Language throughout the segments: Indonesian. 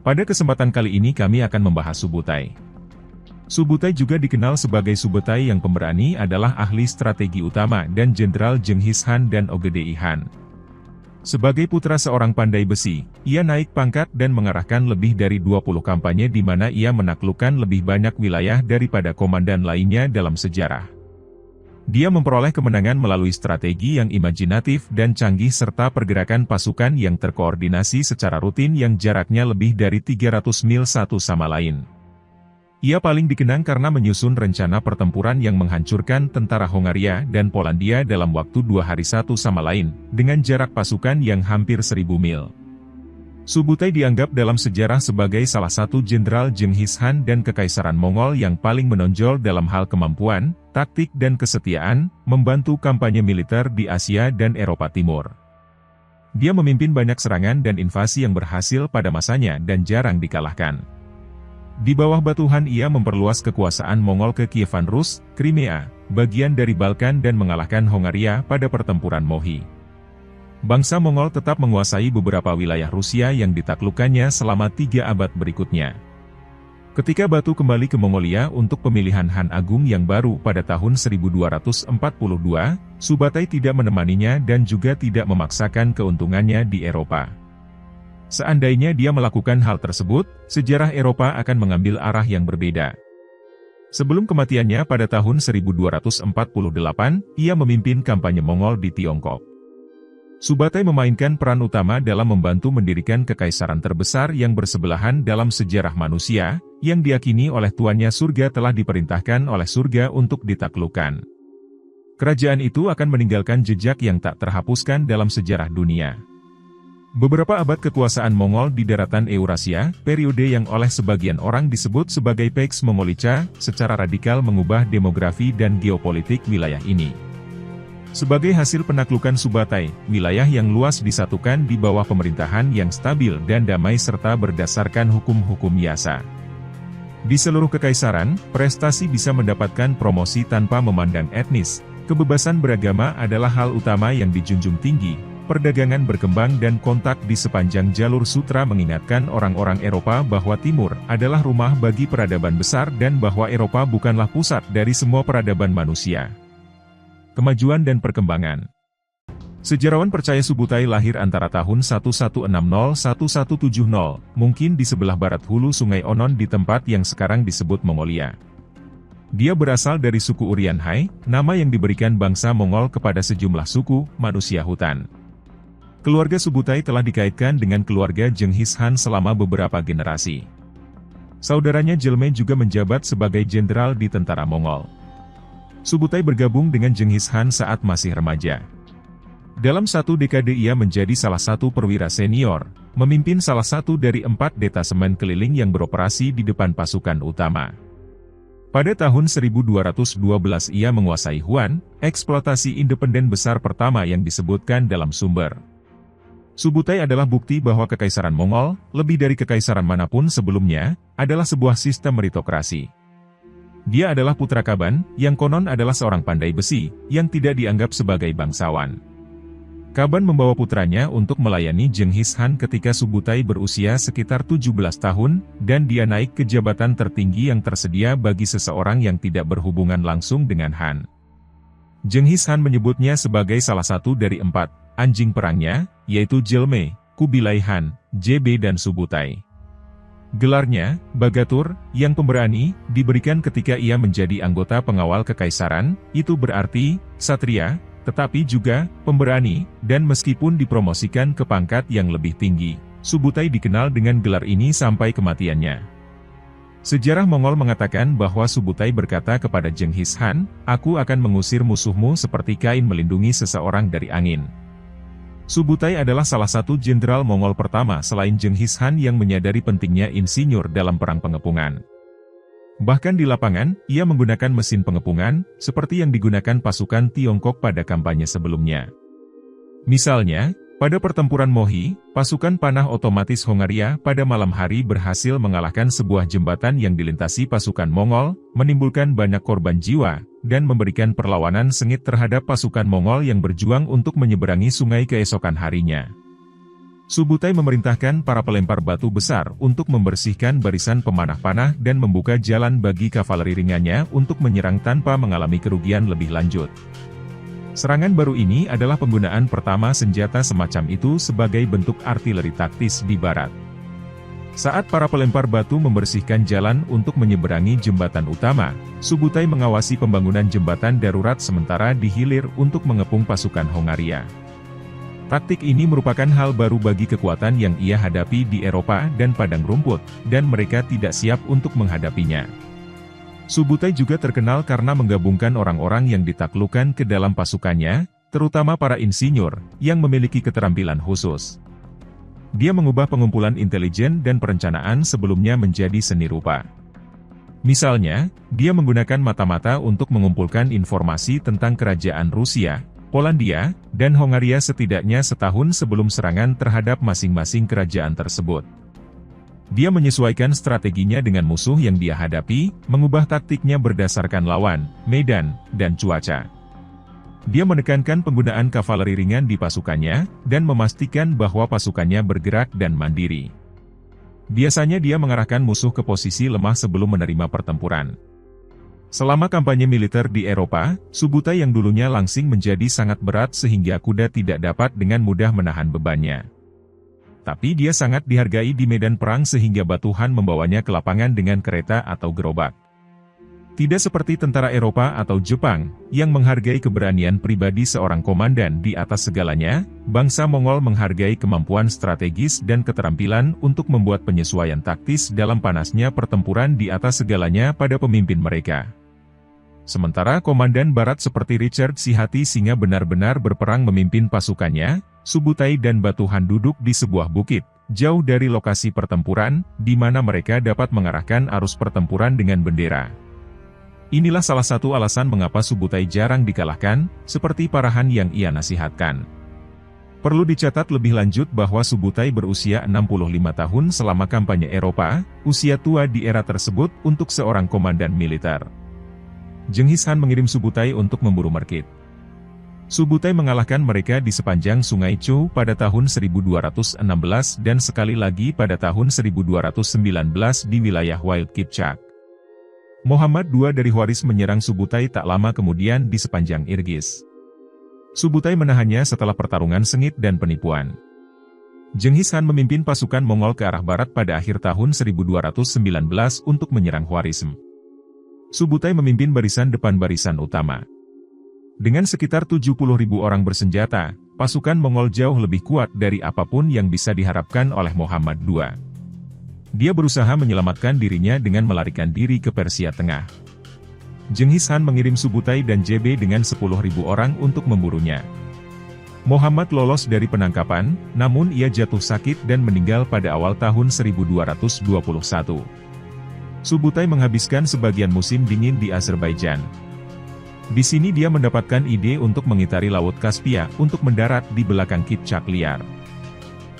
Pada kesempatan kali ini kami akan membahas Subutai. Subutai juga dikenal sebagai Subutai yang pemberani adalah ahli strategi utama dan Jenderal Genghis Khan dan Ogedei Han. Sebagai putra seorang pandai besi, ia naik pangkat dan mengarahkan lebih dari 20 kampanye di mana ia menaklukkan lebih banyak wilayah daripada komandan lainnya dalam sejarah. Dia memperoleh kemenangan melalui strategi yang imajinatif dan canggih serta pergerakan pasukan yang terkoordinasi secara rutin yang jaraknya lebih dari 300 mil satu sama lain. Ia paling dikenang karena menyusun rencana pertempuran yang menghancurkan tentara Hongaria dan Polandia dalam waktu 2 hari satu sama lain, dengan jarak pasukan yang hampir 1000 mil. Subutai dianggap dalam sejarah sebagai salah satu jenderal Genghis Khan dan Kekaisaran Mongol yang paling menonjol dalam hal kemampuan, taktik dan kesetiaan, membantu kampanye militer di Asia dan Eropa Timur. Dia memimpin banyak serangan dan invasi yang berhasil pada masanya dan jarang dikalahkan. Di bawah batuhan ia memperluas kekuasaan Mongol ke Kievan Rus, Crimea, bagian dari Balkan dan mengalahkan Hongaria pada pertempuran Mohi. Bangsa Mongol tetap menguasai beberapa wilayah Rusia yang ditaklukkannya selama 3 abad berikutnya. Ketika Batu kembali ke Mongolia untuk pemilihan Han Agung yang baru pada tahun 1242, Subutai tidak menemaninya dan juga tidak memaksakan keuntungannya di Eropa. Seandainya dia melakukan hal tersebut, sejarah Eropa akan mengambil arah yang berbeda. Sebelum kematiannya pada tahun 1248, ia memimpin kampanye Mongol di Tiongkok. Subutai memainkan peran utama dalam membantu mendirikan kekaisaran terbesar yang bersebelahan dalam sejarah manusia, yang diyakini oleh tuannya surga telah diperintahkan oleh surga untuk ditaklukkan. Kerajaan itu akan meninggalkan jejak yang tak terhapuskan dalam sejarah dunia. Beberapa abad kekuasaan Mongol di daratan Eurasia, periode yang oleh sebagian orang disebut sebagai Pax Mongolica, secara radikal mengubah demografi dan geopolitik wilayah ini. Sebagai hasil penaklukan Subutai, wilayah yang luas disatukan di bawah pemerintahan yang stabil dan damai serta berdasarkan hukum-hukum Yasa. Di seluruh kekaisaran, prestasi bisa mendapatkan promosi tanpa memandang etnis. Kebebasan beragama adalah hal utama yang dijunjung tinggi. Perdagangan berkembang dan kontak di sepanjang jalur sutra mengingatkan orang-orang Eropa bahwa Timur adalah rumah bagi peradaban besar dan bahwa Eropa bukanlah pusat dari semua peradaban manusia. Kemajuan dan perkembangan. Sejarawan percaya Subutai lahir antara tahun 1160-1170, mungkin di sebelah barat hulu Sungai Onon di tempat yang sekarang disebut Mongolia. Dia berasal dari suku Urianhai, nama yang diberikan bangsa Mongol kepada sejumlah suku manusia hutan. Keluarga Subutai telah dikaitkan dengan keluarga Genghis Khan selama beberapa generasi. Saudaranya Jelme juga menjabat sebagai jenderal di tentara Mongol. Subutai bergabung dengan Genghis Khan saat masih remaja. Dalam 1 dekade ia menjadi salah satu perwira senior, memimpin salah satu dari 4 detasemen keliling yang beroperasi di depan pasukan utama. Pada tahun 1212 ia menguasai Huan, eksploitasi independen besar pertama yang disebutkan dalam sumber. Subutai adalah bukti bahwa Kekaisaran Mongol, lebih dari kekaisaran manapun sebelumnya, adalah sebuah sistem meritokrasi. Dia adalah putra Kaban, yang konon adalah seorang pandai besi, yang tidak dianggap sebagai bangsawan. Kaban membawa putranya untuk melayani Genghis Khan ketika Subutai berusia sekitar 17 tahun, dan dia naik ke jabatan tertinggi yang tersedia bagi seseorang yang tidak berhubungan langsung dengan Han. Genghis Khan menyebutnya sebagai salah satu dari 4 anjing perangnya, yaitu Jelme, Kubilai Khan, JB dan Subutai. Gelarnya, Bagatur, yang pemberani, diberikan ketika ia menjadi anggota pengawal kekaisaran, itu berarti, Satria, tetapi juga, pemberani, dan meskipun dipromosikan ke pangkat yang lebih tinggi, Subutai dikenal dengan gelar ini sampai kematiannya. Sejarah Mongol mengatakan bahwa Subutai berkata kepada Genghis Khan, "Aku akan mengusir musuhmu seperti kain melindungi seseorang dari angin." Subutai adalah salah satu jenderal Mongol pertama selain Genghis Khan yang menyadari pentingnya insinyur dalam perang pengepungan. Bahkan di lapangan, ia menggunakan mesin pengepungan, seperti yang digunakan pasukan Tiongkok pada kampanye sebelumnya. Misalnya, pada pertempuran Mohi, pasukan panah otomatis Hongaria pada malam hari berhasil mengalahkan sebuah jembatan yang dilintasi pasukan Mongol, menimbulkan banyak korban jiwa, dan memberikan perlawanan sengit terhadap pasukan Mongol yang berjuang untuk menyeberangi sungai keesokan harinya. Subutai memerintahkan para pelempar batu besar untuk membersihkan barisan pemanah panah dan membuka jalan bagi kavaleri ringannya untuk menyerang tanpa mengalami kerugian lebih lanjut. Serangan baru ini adalah penggunaan pertama senjata semacam itu sebagai bentuk artileri taktis di barat. Saat para pelempar batu membersihkan jalan untuk menyeberangi jembatan utama, Subutai mengawasi pembangunan jembatan darurat sementara di hilir untuk mengepung pasukan Hongaria. Taktik ini merupakan hal baru bagi kekuatan yang ia hadapi di Eropa dan padang rumput, dan mereka tidak siap untuk menghadapinya. Subutai juga terkenal karena menggabungkan orang-orang yang ditaklukkan ke dalam pasukannya, terutama para insinyur, yang memiliki keterampilan khusus. Dia mengubah pengumpulan intelijen dan perencanaan sebelumnya menjadi seni rupa. Misalnya, dia menggunakan mata-mata untuk mengumpulkan informasi tentang kerajaan Rusia, Polandia, dan Hongaria setidaknya setahun sebelum serangan terhadap masing-masing kerajaan tersebut. Dia menyesuaikan strateginya dengan musuh yang dia hadapi, mengubah taktiknya berdasarkan lawan, medan, dan cuaca. Dia menekankan penggunaan kavaleri ringan di pasukannya, dan memastikan bahwa pasukannya bergerak dan mandiri. Biasanya dia mengarahkan musuh ke posisi lemah sebelum menerima pertempuran. Selama kampanye militer di Eropa, Subutai yang dulunya langsing menjadi sangat berat sehingga kuda tidak dapat dengan mudah menahan bebannya. Tapi dia sangat dihargai di medan perang sehingga Batuhan membawanya ke lapangan dengan kereta atau gerobak. Tidak seperti tentara Eropa atau Jepang, yang menghargai keberanian pribadi seorang komandan di atas segalanya, bangsa Mongol menghargai kemampuan strategis dan keterampilan untuk membuat penyesuaian taktis dalam panasnya pertempuran di atas segalanya pada pemimpin mereka. Sementara komandan barat seperti Richard Sihati Singa benar-benar berperang memimpin pasukannya, Subutai dan Batuhan duduk di sebuah bukit, jauh dari lokasi pertempuran, di mana mereka dapat mengarahkan arus pertempuran dengan bendera. Inilah salah satu alasan mengapa Subutai jarang dikalahkan, seperti parahan yang ia nasihatkan. Perlu dicatat lebih lanjut bahwa Subutai berusia 65 tahun selama kampanye Eropa, usia tua di era tersebut untuk seorang komandan militer. Jenghis Khan mengirim Subutai untuk memburu Merkit. Subutai mengalahkan mereka di sepanjang Sungai Chu pada tahun 1216 dan sekali lagi pada tahun 1219 di wilayah Wild Kipchak. Muhammad II dari Waris menyerang Subutai tak lama kemudian di sepanjang Irgis. Subutai menahannya setelah pertarungan sengit dan penipuan. Jenghis Khan memimpin pasukan Mongol ke arah barat pada akhir tahun 1219 untuk menyerang Khwarizm. Subutai memimpin barisan depan barisan utama. Dengan sekitar 70.000 orang bersenjata, pasukan Mongol jauh lebih kuat dari apapun yang bisa diharapkan oleh Muhammad II. Dia berusaha menyelamatkan dirinya dengan melarikan diri ke Persia Tengah. Jenghis Khan mengirim Subutai dan JB dengan 10.000 orang untuk memburunya. Muhammad lolos dari penangkapan, namun ia jatuh sakit dan meninggal pada awal tahun 1221. Subutai menghabiskan sebagian musim dingin di Azerbaijan. Di sini dia mendapatkan ide untuk mengitari Laut Kaspia untuk mendarat di belakang Kipchak liar.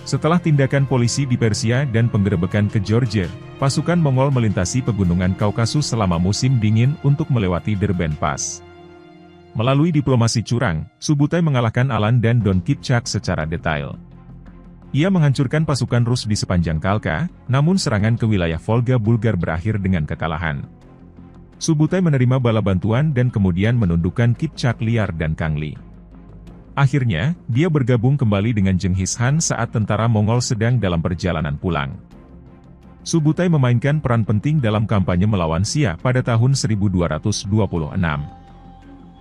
Setelah tindakan polisi di Persia dan penggerebekan ke Georgia, pasukan Mongol melintasi pegunungan Kaukasus selama musim dingin untuk melewati Derben Pass. Melalui diplomasi curang, Subutai mengalahkan Alan dan Don Kipchak secara detail. Ia menghancurkan pasukan Rus di sepanjang Kalka, namun serangan ke wilayah Volga Bulgar berakhir dengan kekalahan. Subutai menerima bala bantuan dan kemudian menundukkan Kipchak liar dan Kangli. Akhirnya, dia bergabung kembali dengan Jenghis Khan saat tentara Mongol sedang dalam perjalanan pulang. Subutai memainkan peran penting dalam kampanye melawan Xia pada tahun 1226.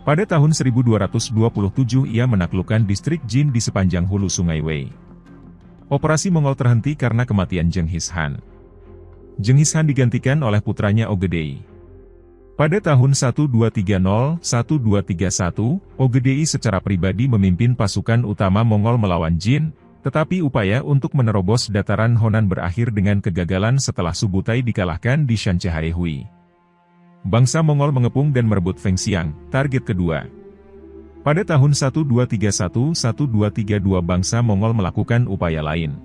Pada tahun 1227 ia menaklukkan distrik Jin di sepanjang hulu Sungai Wei. Operasi Mongol terhenti karena kematian Jenghis Khan. Jenghis Khan digantikan oleh putranya Ogedei. Pada tahun 1230-1231, Ogedei secara pribadi memimpin pasukan utama Mongol melawan Jin, tetapi upaya untuk menerobos dataran Honan berakhir dengan kegagalan setelah Subutai dikalahkan di Shanchaehui. Bangsa Mongol mengepung dan merebut Fengxiang, target kedua. Pada tahun 1231-1232 bangsa Mongol melakukan upaya lain.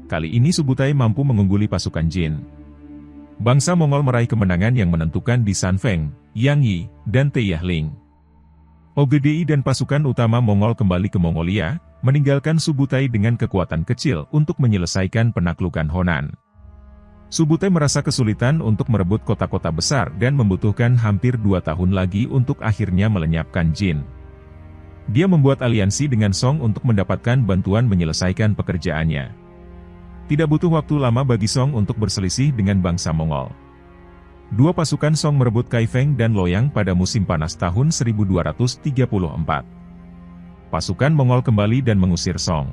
Kali ini Subutai mampu mengungguli pasukan Jin. Bangsa Mongol meraih kemenangan yang menentukan di Sanfeng, Yangyi, dan Taiyahling. Ogdi dan pasukan utama Mongol kembali ke Mongolia, meninggalkan Subutai dengan kekuatan kecil untuk menyelesaikan penaklukan Honan. Subutai merasa kesulitan untuk merebut kota-kota besar dan membutuhkan hampir 2 tahun lagi untuk akhirnya melenyapkan Jin. Dia membuat aliansi dengan Song untuk mendapatkan bantuan menyelesaikan pekerjaannya. Tidak butuh waktu lama bagi Song untuk berselisih dengan bangsa Mongol. Dua pasukan Song merebut Kaifeng dan Loyang pada musim panas tahun 1234. Pasukan Mongol kembali dan mengusir Song.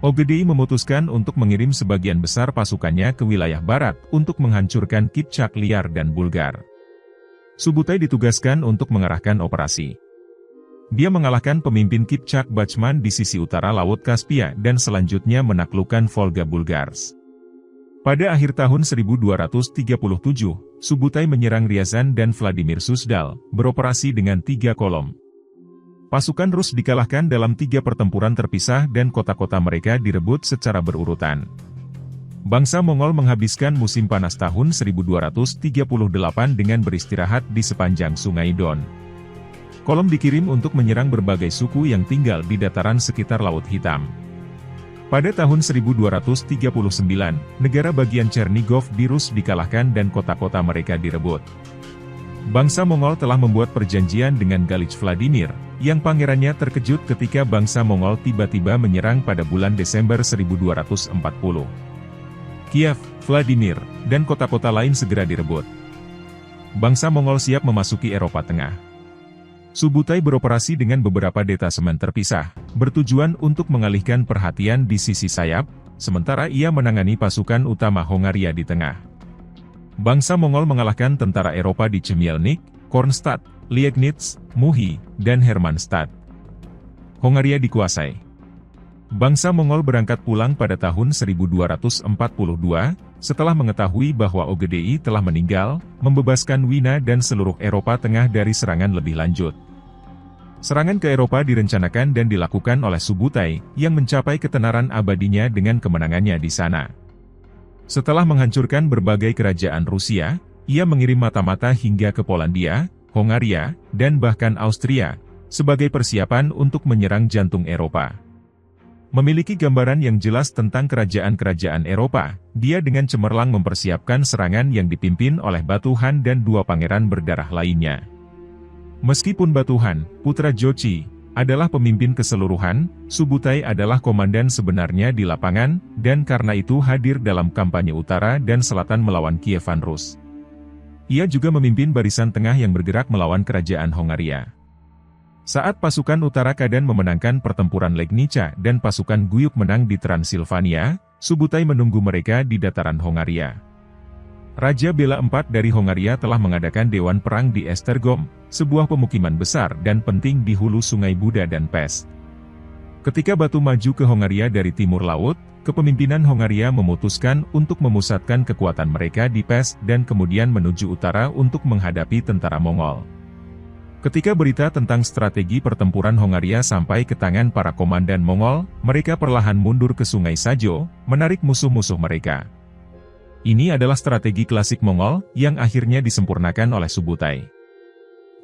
Ogdi memutuskan untuk mengirim sebagian besar pasukannya ke wilayah barat untuk menghancurkan Kipchak liar dan Bulgar. Subutai ditugaskan untuk mengarahkan operasi. Dia mengalahkan pemimpin Kipchak Bachman di sisi utara Laut Kaspia dan selanjutnya menaklukkan Volga Bulgars. Pada akhir tahun 1237, Subutai menyerang Ryazan dan Vladimir Suzdal, beroperasi dengan 3 kolom. Pasukan Rus dikalahkan dalam 3 pertempuran terpisah dan kota-kota mereka direbut secara berurutan. Bangsa Mongol menghabiskan musim panas tahun 1238 dengan beristirahat di sepanjang Sungai Don. Kolom dikirim untuk menyerang berbagai suku yang tinggal di dataran sekitar Laut Hitam. Pada tahun 1239, negara bagian Chernigov di Rus dikalahkan dan kota-kota mereka direbut. Bangsa Mongol telah membuat perjanjian dengan Galich Vladimir, yang pangerannya terkejut ketika bangsa Mongol tiba-tiba menyerang pada bulan Desember 1240. Kiev, Vladimir, dan kota-kota lain segera direbut. Bangsa Mongol siap memasuki Eropa Tengah. Subutai beroperasi dengan beberapa detasemen terpisah, bertujuan untuk mengalihkan perhatian di sisi sayap, sementara ia menangani pasukan utama Hongaria di tengah. Bangsa Mongol mengalahkan tentara Eropa di Chmielnik, Kronstadt, Liegnitz, Muhi, dan Hermannstadt. Hongaria dikuasai. Bangsa Mongol berangkat pulang pada tahun 1242, setelah mengetahui bahwa Ogdi telah meninggal, membebaskan Wina dan seluruh Eropa Tengah dari serangan lebih lanjut. Serangan ke Eropa direncanakan dan dilakukan oleh Subutai, yang mencapai ketenaran abadinya dengan kemenangannya di sana. Setelah menghancurkan berbagai kerajaan Rusia, ia mengirim mata-mata hingga ke Polandia, Hongaria, dan bahkan Austria, sebagai persiapan untuk menyerang jantung Eropa. Memiliki gambaran yang jelas tentang kerajaan-kerajaan Eropa, dia dengan cemerlang mempersiapkan serangan yang dipimpin oleh Batuhan dan 2 pangeran berdarah lainnya. Meskipun Batuhan, putra Jochi, adalah pemimpin keseluruhan, Subutai adalah komandan sebenarnya di lapangan, dan karena itu hadir dalam kampanye utara dan selatan melawan Kievan Rus. Ia juga memimpin barisan tengah yang bergerak melawan kerajaan Hongaria. Saat pasukan utara Kadan memenangkan pertempuran Legnica dan pasukan Guyuk menang di Transilvania, Subutai menunggu mereka di dataran Hongaria. Raja Bela IV dari Hongaria telah mengadakan dewan perang di Esztergom, sebuah pemukiman besar dan penting di hulu sungai Buda dan Pest. Ketika Batu maju ke Hongaria dari timur laut, kepemimpinan Hongaria memutuskan untuk memusatkan kekuatan mereka di Pest dan kemudian menuju utara untuk menghadapi tentara Mongol. Ketika berita tentang strategi pertempuran Hongaria sampai ke tangan para komandan Mongol, mereka perlahan mundur ke Sungai Sajo, menarik musuh-musuh mereka. Ini adalah strategi klasik Mongol, yang akhirnya disempurnakan oleh Subutai.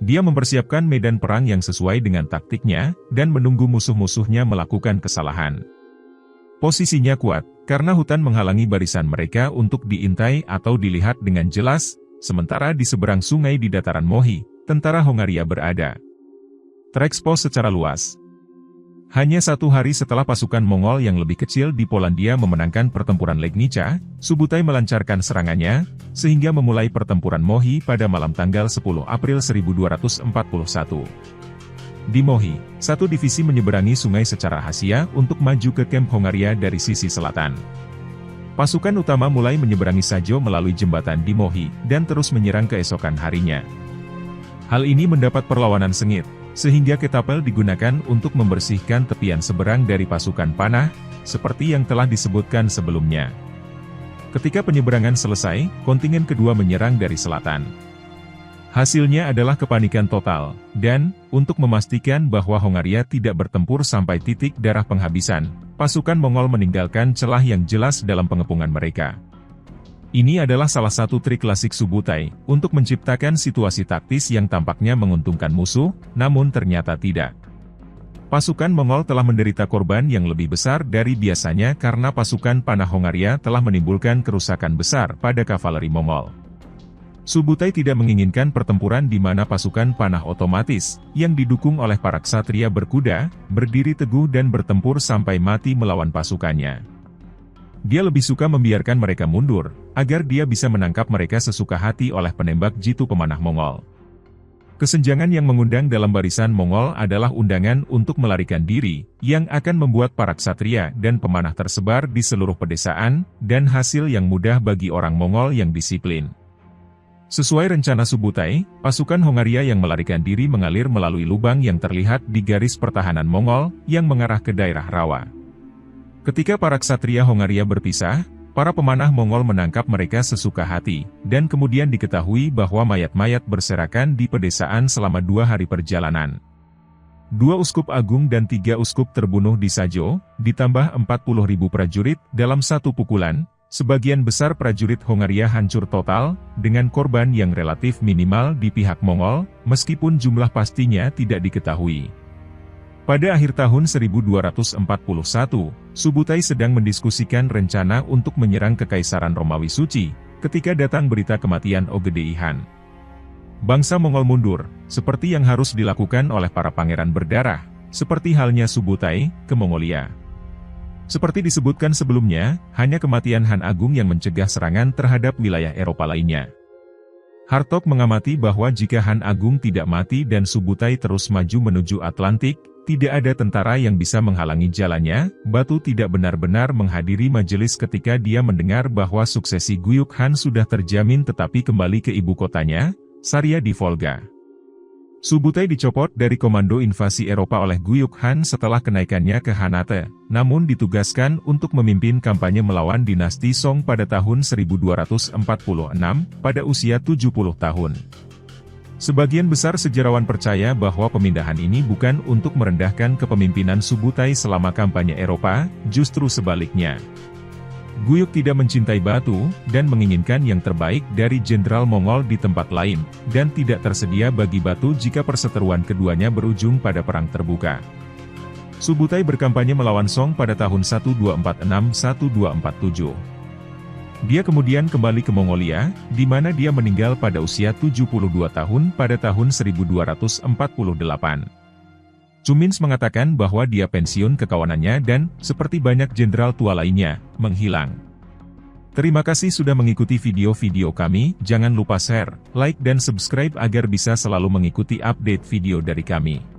Dia mempersiapkan medan perang yang sesuai dengan taktiknya, dan menunggu musuh-musuhnya melakukan kesalahan. Posisinya kuat, karena hutan menghalangi barisan mereka untuk diintai atau dilihat dengan jelas, sementara di seberang sungai di dataran Mohi, tentara Hongaria berada. Terekspos secara luas. Hanya 1 hari setelah pasukan Mongol yang lebih kecil di Polandia memenangkan pertempuran Legnica, Subutai melancarkan serangannya, sehingga memulai pertempuran Mohi pada malam tanggal 10 April 1241. Di Mohi, 1 divisi menyeberangi sungai secara rahasia untuk maju ke kamp Hongaria dari sisi selatan. Pasukan utama mulai menyeberangi Sajo melalui jembatan di Mohi, dan terus menyerang keesokan harinya. Hal ini mendapat perlawanan sengit, sehingga ketapel digunakan untuk membersihkan tepian seberang dari pasukan panah, seperti yang telah disebutkan sebelumnya. Ketika penyeberangan selesai, kontingen kedua menyerang dari selatan. Hasilnya adalah kepanikan total, dan, untuk memastikan bahwa Hongaria tidak bertempur sampai titik darah penghabisan, pasukan Mongol meninggalkan celah yang jelas dalam pengepungan mereka. Ini adalah salah satu trik klasik Subutai, untuk menciptakan situasi taktis yang tampaknya menguntungkan musuh, namun ternyata tidak. Pasukan Mongol telah menderita korban yang lebih besar dari biasanya karena pasukan panah Hongaria telah menimbulkan kerusakan besar pada kavaleri Mongol. Subutai tidak menginginkan pertempuran di mana pasukan panah otomatis, yang didukung oleh para ksatria berkuda, berdiri teguh dan bertempur sampai mati melawan pasukannya. Dia lebih suka membiarkan mereka mundur, agar dia bisa menangkap mereka sesuka hati oleh penembak jitu pemanah Mongol. Kesenjangan yang mengundang dalam barisan Mongol adalah undangan untuk melarikan diri, yang akan membuat para ksatria dan pemanah tersebar di seluruh pedesaan, dan hasil yang mudah bagi orang Mongol yang disiplin. Sesuai rencana Subutai, pasukan Hongaria yang melarikan diri mengalir melalui lubang yang terlihat di garis pertahanan Mongol, yang mengarah ke daerah rawa. Ketika para ksatria Hongaria berpisah, para pemanah Mongol menangkap mereka sesuka hati, dan kemudian diketahui bahwa mayat-mayat berserakan di pedesaan selama 2 hari perjalanan. 2 uskup agung dan 3 uskup terbunuh di Sajo, ditambah 40.000 prajurit dalam satu pukulan. Sebagian besar prajurit Hongaria hancur total, dengan korban yang relatif minimal di pihak Mongol, meskipun jumlah pastinya tidak diketahui. Pada akhir tahun 1241, Subutai sedang mendiskusikan rencana untuk menyerang Kekaisaran Romawi Suci, ketika datang berita kematian Ogedei Han. Bangsa Mongol mundur, seperti yang harus dilakukan oleh para pangeran berdarah, seperti halnya Subutai, ke Mongolia. Seperti disebutkan sebelumnya, hanya kematian Han Agung yang mencegah serangan terhadap wilayah Eropa lainnya. Hartog mengamati bahwa jika Han Agung tidak mati dan Subutai terus maju menuju Atlantik, tidak ada tentara yang bisa menghalangi jalannya. Batu tidak benar-benar menghadiri majelis ketika dia mendengar bahwa suksesi Guyuk Han sudah terjamin tetapi kembali ke ibu kotanya, Saria di Volga. Subutai dicopot dari komando invasi Eropa oleh Guyuk Han setelah kenaikannya ke Hanate, namun ditugaskan untuk memimpin kampanye melawan dinasti Song pada tahun 1246, pada usia 70 tahun. Sebagian besar sejarawan percaya bahwa pemindahan ini bukan untuk merendahkan kepemimpinan Subutai selama kampanye Eropa, justru sebaliknya. Guyuk tidak mencintai Batu, dan menginginkan yang terbaik dari Jenderal Mongol di tempat lain, dan tidak tersedia bagi Batu jika perseteruan keduanya berujung pada perang terbuka. Subutai berkampanye melawan Song pada tahun 1246-1247. Dia kemudian kembali ke Mongolia, di mana dia meninggal pada usia 72 tahun pada tahun 1248. Cumins mengatakan bahwa dia pensiun ke kawanannya dan, seperti banyak jenderal tua lainnya, menghilang. Terima kasih sudah mengikuti video-video kami, jangan lupa share, like dan subscribe agar bisa selalu mengikuti update video dari kami.